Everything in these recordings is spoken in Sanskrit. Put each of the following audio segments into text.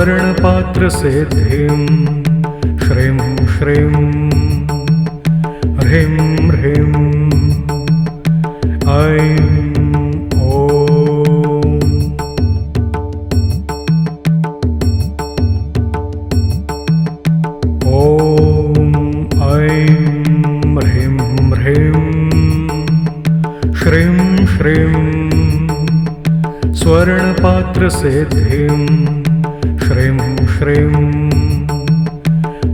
स्वर्णपात्रसिद्धिं श्रीं श्रीं ह्रीं ह्रीं ऐं श्रीं श्रीं स्वर्णपात्रसिद्धिं श्रीं श्रीं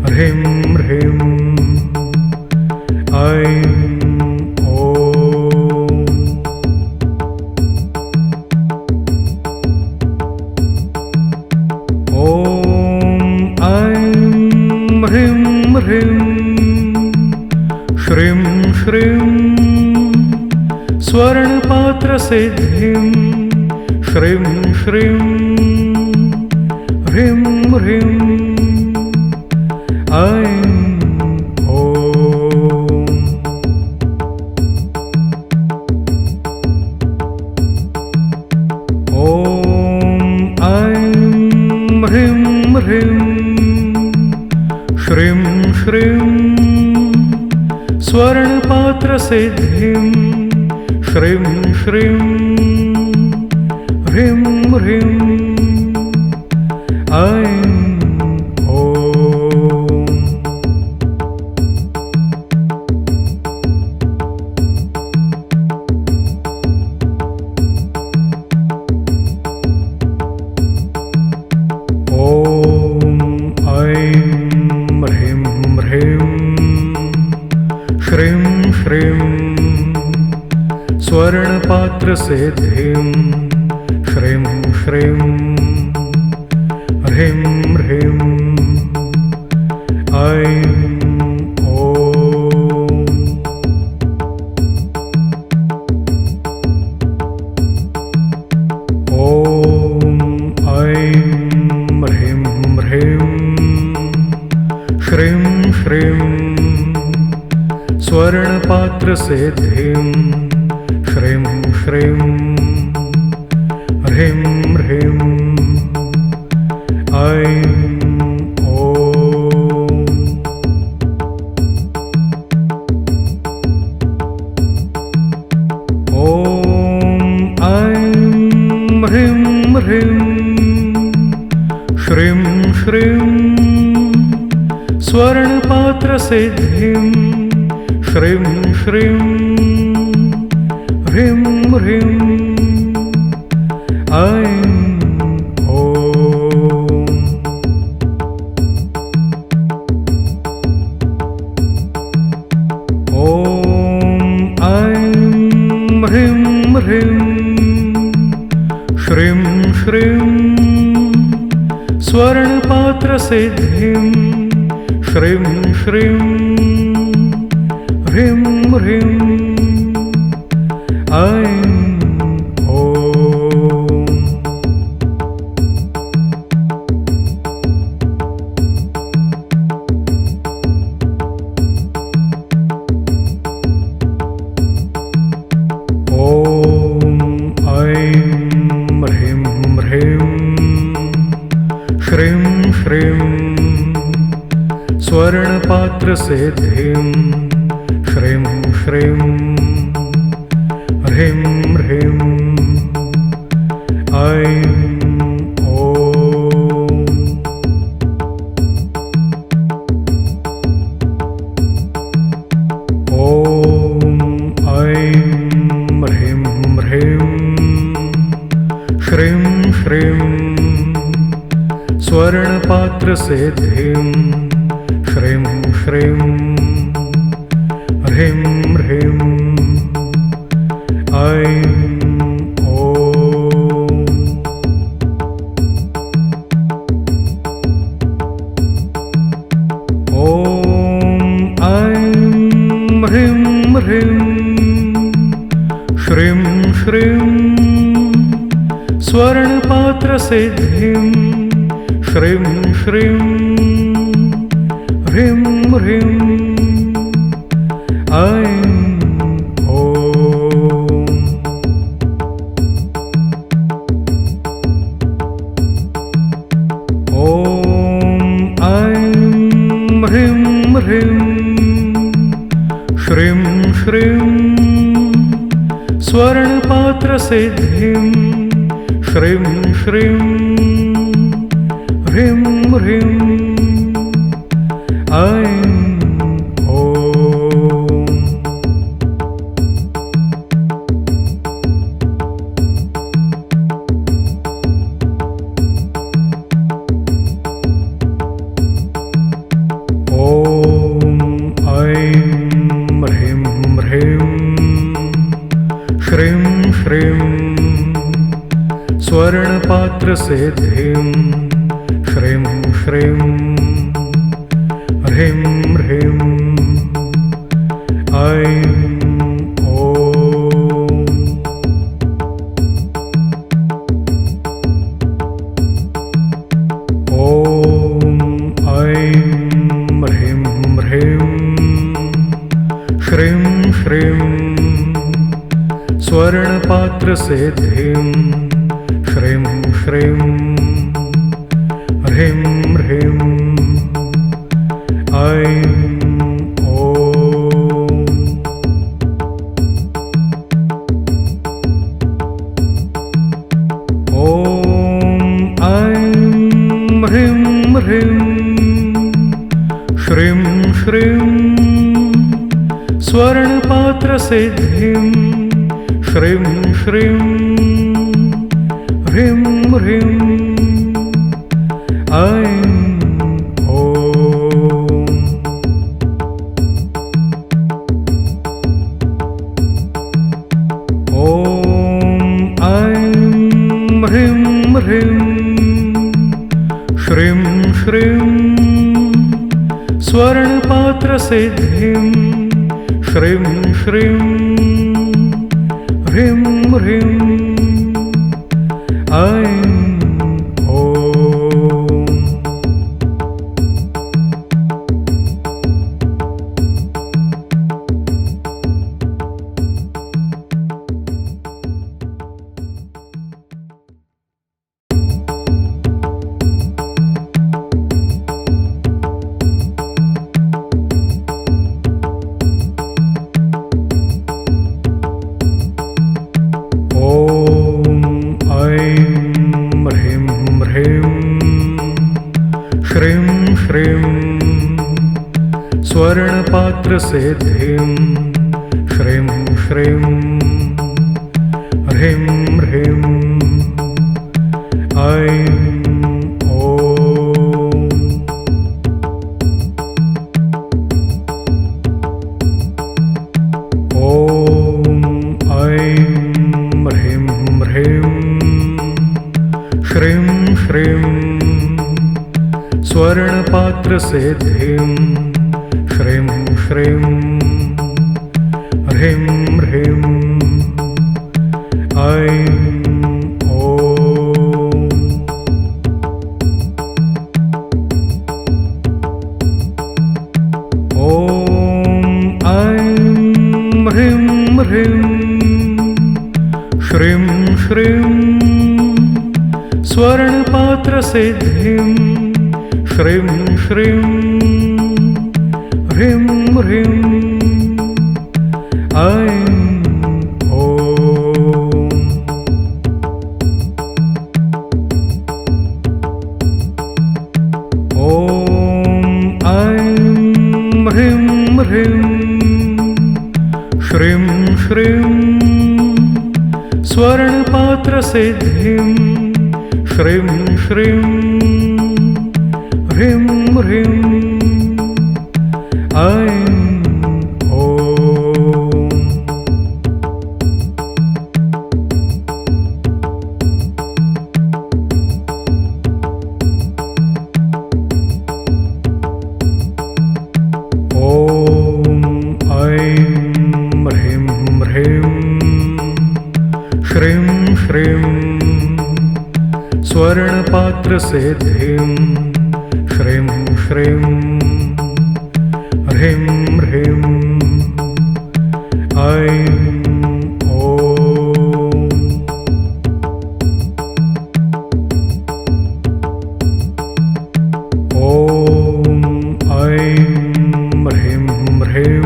ह्रीं ह्रीं ऐं श्रीं श्रीं स्वर्णपात्रसिद्धिं श्रीं श्रीं ह्रीं ह्रीं ऐं श्रीं श्रीं स्वर्णपात्रसिद्धिं श्रीं श्रीं ह्रीं ह्रीं ऐं श्रीं श्रीं स्वर्णपात्रसिद्धिं श्रीं श्रीं ह्रीं ह्रीं ऐं श्रीं श्रीं स्वर्णपात्रसिद्धिं श्रीं श्रीं ह्रीं ह्रीं ऐं श्रीं श्रीं स्वर्णपात्रसिद्धिं श्रीं श्रीं ह्रीं ह्रीं ऐं श्रीं श्रीं स्वर्णपात्रसिद्धिं श्रीं श्रीं ह्रीं ह्रीं ऐं श्रीं श्रीं स्वर्णपात्रसिद्धिं श्रीं श्रीं ह्रीं ह्रीं ऐं श्रीं श्रीं स्वर्णपात्रसिद्धिं श्रीं श्रीं ह्रीं ह्रीं ऐं श्रीं श्रीं स्वर्णपात्रसिद्धिं श्रीं श्रीं ह्रीं ह्रीं ऐं ॐ स्वर्णपात्रसिद्धिं श्रीं श्रीं ह्रीं ह्रीं ऐं श्रीं श्रीं स्वर्णपात्रसिद्धिं श्रीं श्रीं ह्रीं ह्रीं ऐं ह्रीं ह्रीं श्रीं श्रीं स्वर्णपात्रसिद्धिं श्रीं श्रीं ह्रीं ह्रीं ऐं ह्रीं ह्रीं श्रीं श्रीं स्वर्णपात्रसिद्धिं श्रीं श्रीं ह्रीं ह्रीं ऐं ह्रीं ह्रीं श्रीं श्रीं स्वर्णपात्रसिद्धिं श्रीं श्रीं ह्रीं ह्रीं ऐं श्रीं श्रीं स्वर्णपात्रसिद्धिं श्रीं श्रीं ह्रीं ह्रीं ऐं ह्रीं ह्रीं श्रीं श्रीं स्वर्णपात्रसिद्धिं श्रीं श्रीं ह्रीं ह्रीं ऐं ह्रीं ह्रीं श्रीं श्रीं स्वर्णपात्रसिद्धिं श्रीं श्रीं ह्रीं ह्रीं ऐं ह्रीं ह्रीं श्रीं श्रीं स्वर्णपात्रसिद्धिं श्रीं श्रीं ह्रीं ह्रीं ऐं श्रीं श्रीं स्वर्णपात्रसिद्धिं श्रीं श्रीं ह्रीं ह्रीं ऐं ह्रीं ह्रीं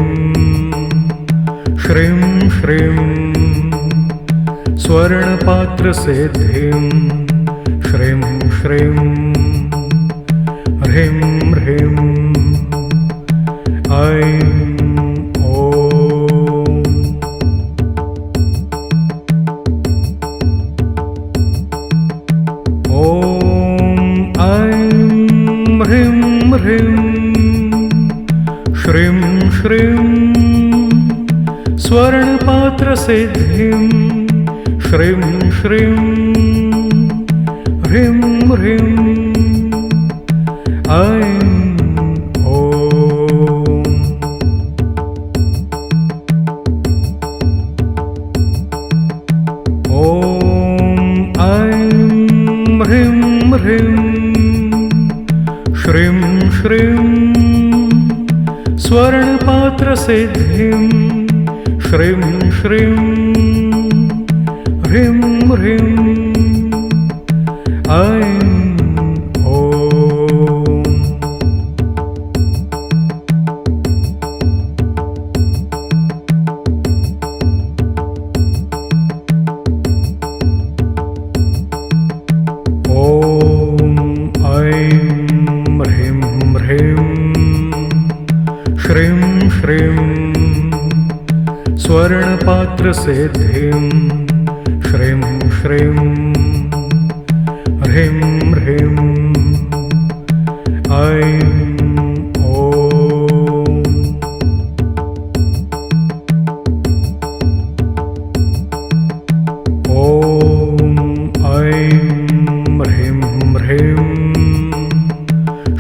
श्रीं श्रीं स्वर्णपात्रसिद्धिं श्रीं श्रीं ह्रीं ह्रीं ऐं श्रीं श्रीं स्वर्णपात्रसिद्धिं श्रीं श्रीं ह्रीं ह्रीं ऐं ह्रीं ह्रीं श्रीं श्रीं स्वर्णपात्रसिद्धिं श्रीं श्रीं ह्रीं ह्रीं ऐं श्रीं श्रीं स्वर्णपात्रसिद्धिं श्रीं श्रीं ह्रीं ह्रीं ऐं ह्रीं ह्रीं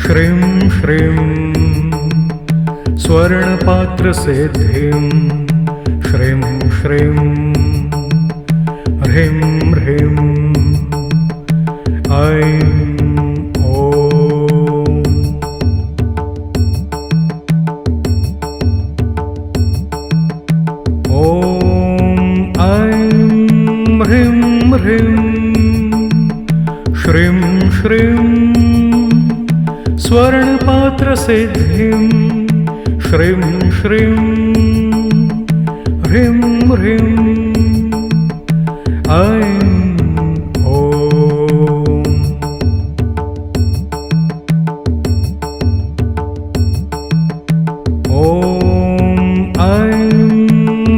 श्रीं श्रीं स्वर्णपात्रसिद्धिं श्रीं श्रीं ह्रीं ह्रीं ऐं ह्रीं ह्रीं श्रीं श्रीं स्वर्णपात्रसिद्धिं श्रीं श्रीं ह्रीं ह्रीं ऐं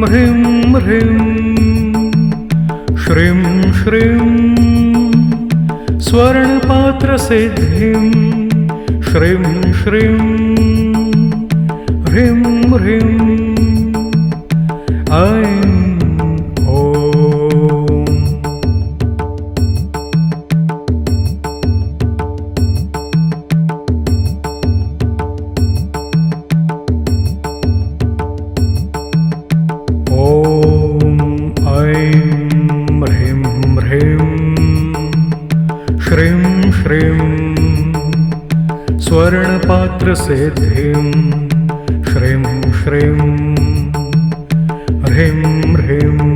ह्रीं ह्रीं श्रीं श्रीं स्वर्णपात्रसिद्धिं श्रीं श्रीं ह्रीं ह्रीं ऐं श्रीं श्रीं स्वर्णपात्रसिद्धिं श्रीं श्रीं ह्रीं ह्रीं